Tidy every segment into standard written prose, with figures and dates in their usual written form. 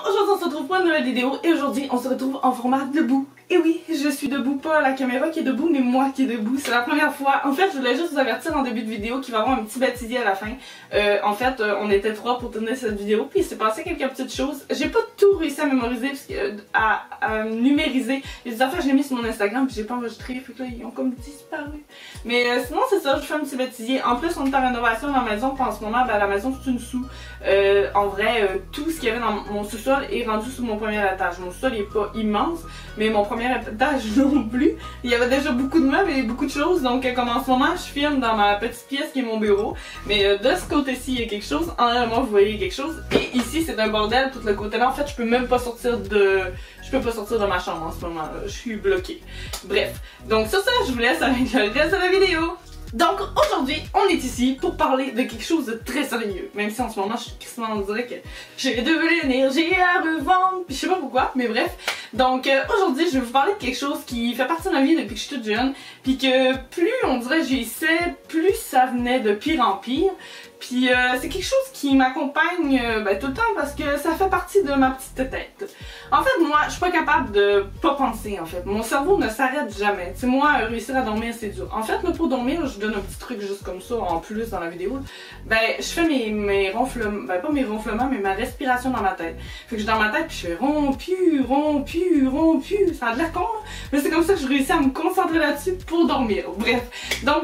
aujourd'hui on se retrouve pour une nouvelle vidéo et aujourd'hui on se retrouve en format debout. Et oui, je suis debout, pas la caméra qui est debout mais moi qui est debout. C'est la première fois. En fait, je voulais juste vous avertir en début de vidéo qu'il va y avoir un petit bêtisier à la fin. On était 3 pour tourner cette vidéo puis il s'est passé quelques petites choses. J'ai pas tout réussi à mémoriser, à numériser. Les affaires je l'ai mis sur mon Instagram puis j'ai pas enregistré, fait que là ils ont comme disparu. Mais sinon c'est ça, je fais un petit bêtisier. En plus on est en rénovation dans la maison puis en ce moment la maison c'est une sous. En vrai, tout ce qu'il y avait dans mon sous-sol est rendu sur mon premier étage. Mon sous-sol est pas immense, mais mon premier étage non plus. Il y avait déjà beaucoup de meubles et beaucoup de choses, donc comme en ce moment je filme dans ma petite pièce qui est mon bureau, mais de ce côté-ci il y a quelque chose, en arrière de moi vous voyez quelque chose, et ici c'est un bordel, tout le côté-là en fait je peux même pas sortir de... Je peux pas sortir de ma chambre en ce moment, là. Je suis bloquée. Bref, donc sur ça je vous laisse avec le reste de la vidéo. Donc aujourd'hui, on est ici pour parler de quelque chose de très sérieux. Même si en ce moment, je suis quasiment en direct que j'ai de l'énergie à revendre, puis je sais pas pourquoi, mais bref. Donc aujourd'hui, je vais vous parler de quelque chose qui fait partie de ma vie depuis que je suis toute jeune, puis que plus on dirait j'y sais, plus ça venait de pire en pire. Puis c'est quelque chose qui m'accompagne tout le temps parce que ça fait partie de ma petite tête. En fait, moi, je suis pas capable de pas penser en fait. Mon cerveau ne s'arrête jamais. Tu sais, moi, réussir à dormir, c'est dur. En fait, là, pour dormir, je vous donne un petit truc juste comme ça en plus dans la vidéo. Je fais mes ronflements, pas mes ronflements, mais ma respiration dans ma tête. Fait que je suis dans ma tête puis je fais rompu, rompu, rompu. Ça a l'air con, hein? Mais c'est comme ça que je réussis à me concentrer là-dessus pour dormir. Bref, donc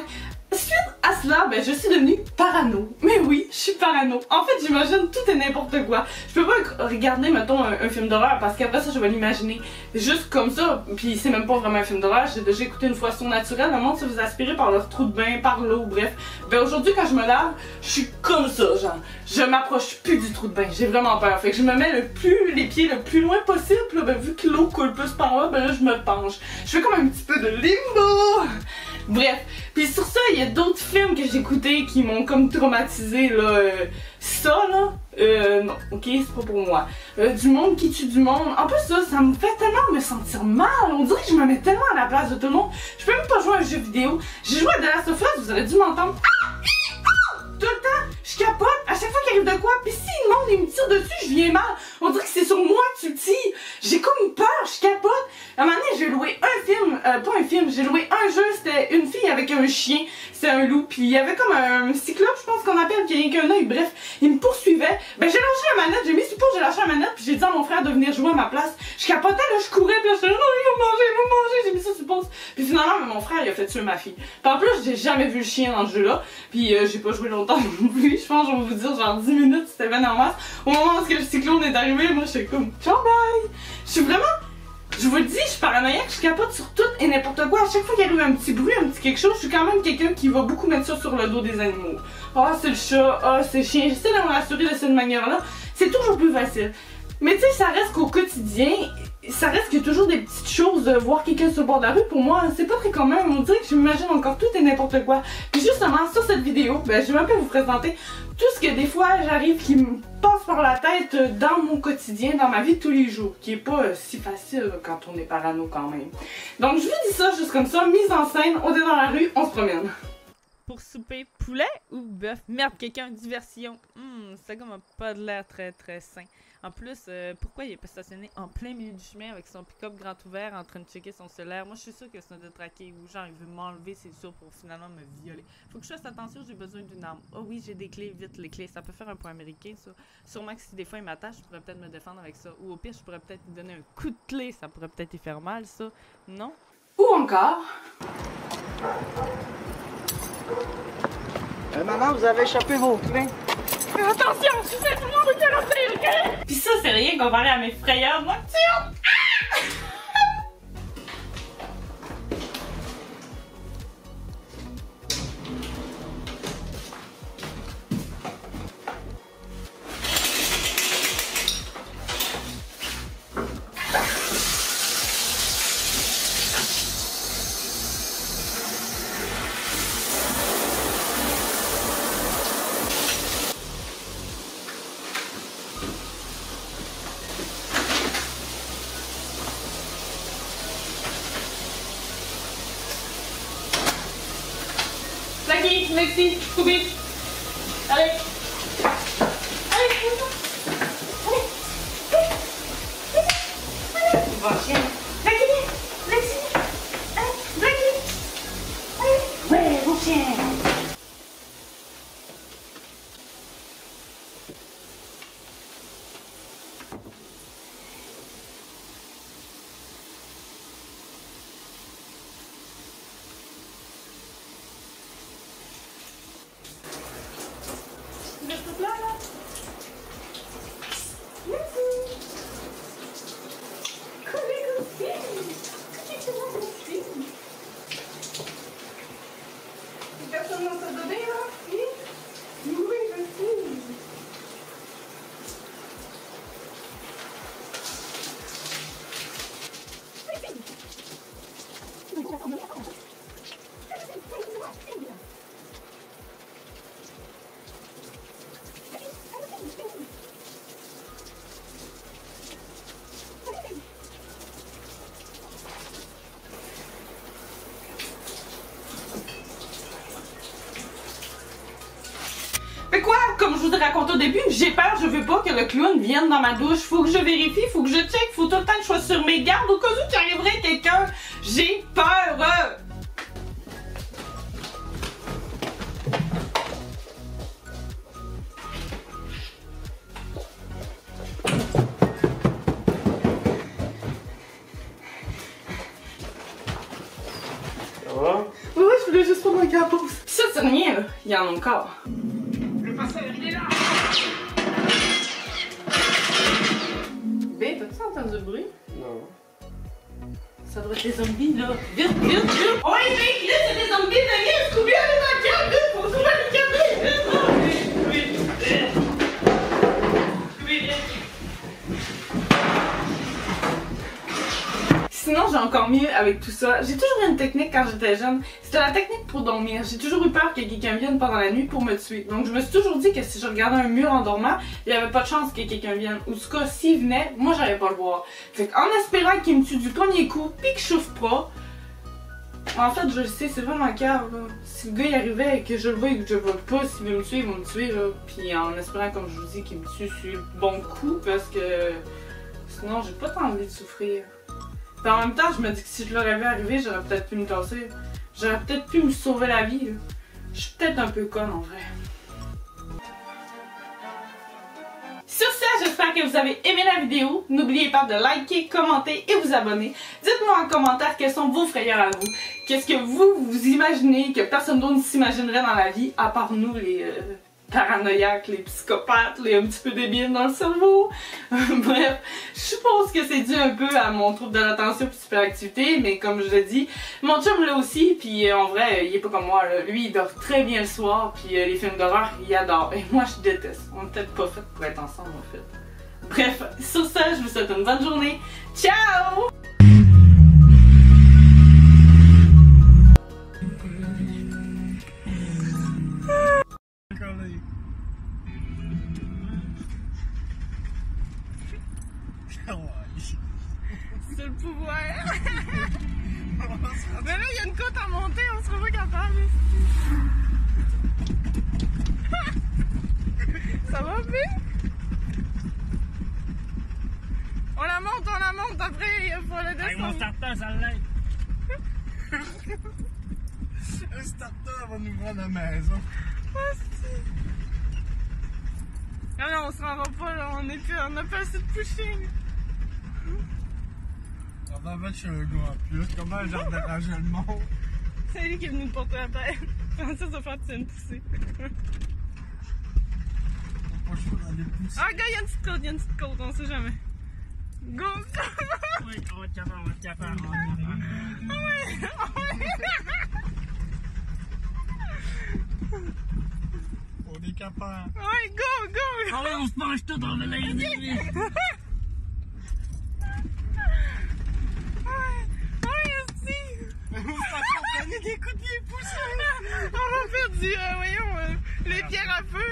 suite à cela, je suis devenue parano. Mais oui, je suis parano. En fait, j'imagine tout et n'importe quoi. Je peux pas regarder, mettons, un film d'horreur parce qu'après ça, je vais l'imaginer juste comme ça. Puis c'est même pas vraiment un film d'horreur. J'ai déjà écouté une fois Surnaturel. Le monde se faisait aspirer par leur trou de bain, par l'eau, bref. Aujourd'hui, quand je me lave, je suis comme ça, genre. Je m'approche plus du trou de bain. J'ai vraiment peur. Fait que je me mets les pieds le plus loin possible. Là, vu que l'eau coule plus par là, je me penche. Je fais comme un petit peu de limbo. Bref, puis sur ça, il y a d'autres films que j'ai écoutés qui m'ont comme traumatisé là. Ça là, non, ok, c'est pas pour moi. Du monde qui tue du monde. En plus ça me fait tellement me sentir mal. On dirait que je me mets tellement à la place de tout le monde. Je peux même pas jouer à un jeu vidéo. J'ai joué à The Last of Us, vous aurez dû m'entendre. Tout le temps, je capote à chaque fois qu'il arrive de quoi. Puis si le monde il me tire dessus, je viens mal. On dirait que c'est sur moi que tu tires. J'ai comme peur, je capote. À un moment donné, j'ai loué un film, pas un film, j'ai loué un jeu, c'était une fille avec un chien, c'était un loup, puis il y avait comme un cyclope, je pense qu'on appelle, qui a rien qu'un œil, bref, il me poursuivait. J'ai lâché la manette, j'ai mis sur pause, j'ai lâché la manette, puis j'ai dit à mon frère de venir jouer à ma place. Je capotais, là, je courais, puis là, je disais, non, ils vont manger, j'ai mis ça sur pause. Puis finalement, mon frère, il a fait tuer ma fille. Puis en plus, j'ai jamais vu le chien dans ce jeu-là, puis j'ai pas joué longtemps non plus, je pense, je vais vous dire, genre 10 minutes, c'était bien en masse. Au moment où le cyclone est arrivé, moi, j'étais comme, ciao, bye! Je suis vraiment... Je vous le dis, je suis paranoïaque, je capote sur tout et n'importe quoi. À chaque fois qu'il arrive un petit bruit, un petit quelque chose, je suis quand même quelqu'un qui va beaucoup mettre ça sur le dos des animaux. Ah, c'est le chat, ah, c'est le chien. J'essaie de me rassurer de cette manière-là. C'est toujours plus facile. Mais tu sais, ça reste qu'au quotidien, ça reste qu'il y a toujours des petites choses de voir quelqu'un sur le bord de la rue. Pour moi, c'est pas très commun. On dirait que je m'imagine encore tout et n'importe quoi. Puis justement, sur cette vidéo, je vais un peu vous présenter tout ce que des fois j'arrive qui me passe par la tête dans mon quotidien, dans ma vie de tous les jours, qui est pas si facile quand on est parano quand même. Donc je vous dis ça juste comme ça, mise en scène, on est dans la rue, on se promène. Pour souper, poulet ou bœuf? Merde, quelqu'un, diversion. Ça comme pas de l'air très très sain. En plus, pourquoi il est pas stationné en plein milieu du chemin avec son pick-up grand ouvert en train de checker son cellulaire? Moi, je suis sûre que c'est un détraqué ou genre il veut m'enlever, c'est sûr, pour finalement me violer. Faut que je fasse attention, j'ai besoin d'une arme. Oh oui, j'ai des clés, vite les clés. Ça peut faire un point américain, ça. Sûrement que si des fois il m'attache, je pourrais peut-être me défendre avec ça. Ou au pire, je pourrais peut-être lui donner un coup de clé. Ça pourrait peut-être y faire mal, ça. Non? Ou encore... Maman, vous avez échappé vos clés. Attention, je sais tout le monde est à ok? Pis ça, c'est rien comparé à mes frayeurs nocturnes. Lexi, Lexi, Scooby. Allez. Allez, allez. Personne dans sa donnée là? Oui? Oui, je sais. Mais quoi? Comme je vous ai raconté au début, j'ai peur, je veux pas que le clown vienne dans ma douche. Faut que je vérifie, faut que je check, faut tout le temps que je sois sur mes gardes au cas où qu'il arriverait quelqu'un. J'ai peur! Ça va? Oui, je voulais juste prendre un capot. Pis ça, c'est rien, là. Il y en a encore. Le passeur, il est là! B, t'as-tu entendu du bruit? Non. Ça doit être les zombies, là. Vite, vite, vite! Oh, les mecs, là, c'est des zombies, venez! Scooby, allez dans le cave, vite! Faut trouver le cave, vite! Scooby, vite! Scooby, vite! Sinon, j'ai encore mieux avec tout ça. J'ai toujours eu une technique quand j'étais jeune. C'était la technique pour dormir. J'ai toujours eu peur que quelqu'un vienne pendant la nuit pour me tuer. Donc, je me suis toujours dit que si je regardais un mur en dormant, il n'y avait pas de chance que quelqu'un vienne. Ou en tout cas, s'il venait, moi, j'allais pas le voir. Fait qu'en espérant qu'il me tue du premier coup, pis que je souffre pas, en fait, je le sais, c'est vraiment cave, là. Si le gars y arrivait et que je le vois et que je le vois pas, s'il veut me tuer, il va me tuer, là. Puis en espérant, comme je vous dis, qu'il me tue sur le bon coup, parce que sinon, j'ai pas tant envie de souffrir. Puis en même temps, je me dis que si je l'aurais vu arriver, j'aurais peut-être pu me tasser. J'aurais peut-être pu me sauver la vie, là. Je suis peut-être un peu conne, en vrai. Sur ce, j'espère que vous avez aimé la vidéo. N'oubliez pas de liker, commenter et vous abonner. Dites-moi en commentaire quels sont vos frayeurs à vous. Qu'est-ce que vous imaginez que personne d'autre ne s'imaginerait dans la vie, à part nous, les paranoïaques, les psychopathes, les un petit peu débiles dans le cerveau. Bref, je suppose que c'est dû un peu à mon trouble de l'attention et hyperactivité, mais comme je l'ai dit, mon chum l'a aussi, puis en vrai, il est pas comme moi, là. Lui, il dort très bien le soir, puis les films d'horreur, il adore. Et moi, je déteste. On est peut-être pas fait pour être ensemble, en fait. Bref, sur ça, je vous souhaite une bonne journée. Ciao! C'est le pouvoir! Mais là, il y a une côte à monter, on sera pas capable. Ça va bien? On la monte, après il faut la descendre. Avec mon starter, ça l'aide. Un starter va nous prendre à la maison. Ah non, on se rendra pas là, on a pas assez de pushing. On va chez un gars en plus. Comment j'ai dérangé le monde? C'est lui qui est venu me porter la tête. Francis va faire une poussée. Pas chaud dans les pousses. Ah, gars, il y a une petite côte, on sait jamais. Go! Oui, on va être capable, Ah ouais! On est capable. Ouais, go! Ah ouais, on se mange tout dans le lait. On donne des coups de pied poussés. On va faire du, voyons, les pierres à feu.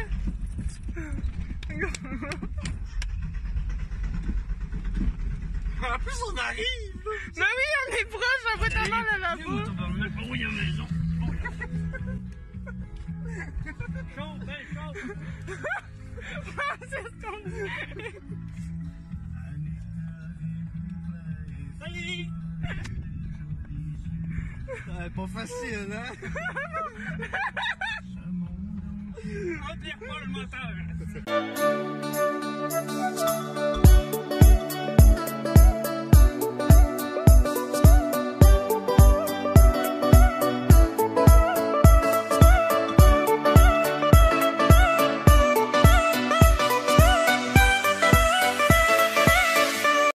En plus, on arrive. Mais oui, on est proche, on va tellement là-bas. Oh, il y a maison. Chaud, ben chaud. C'est ce qu'on dit. Salut. Pas facile, hein? On tire pas le moteur.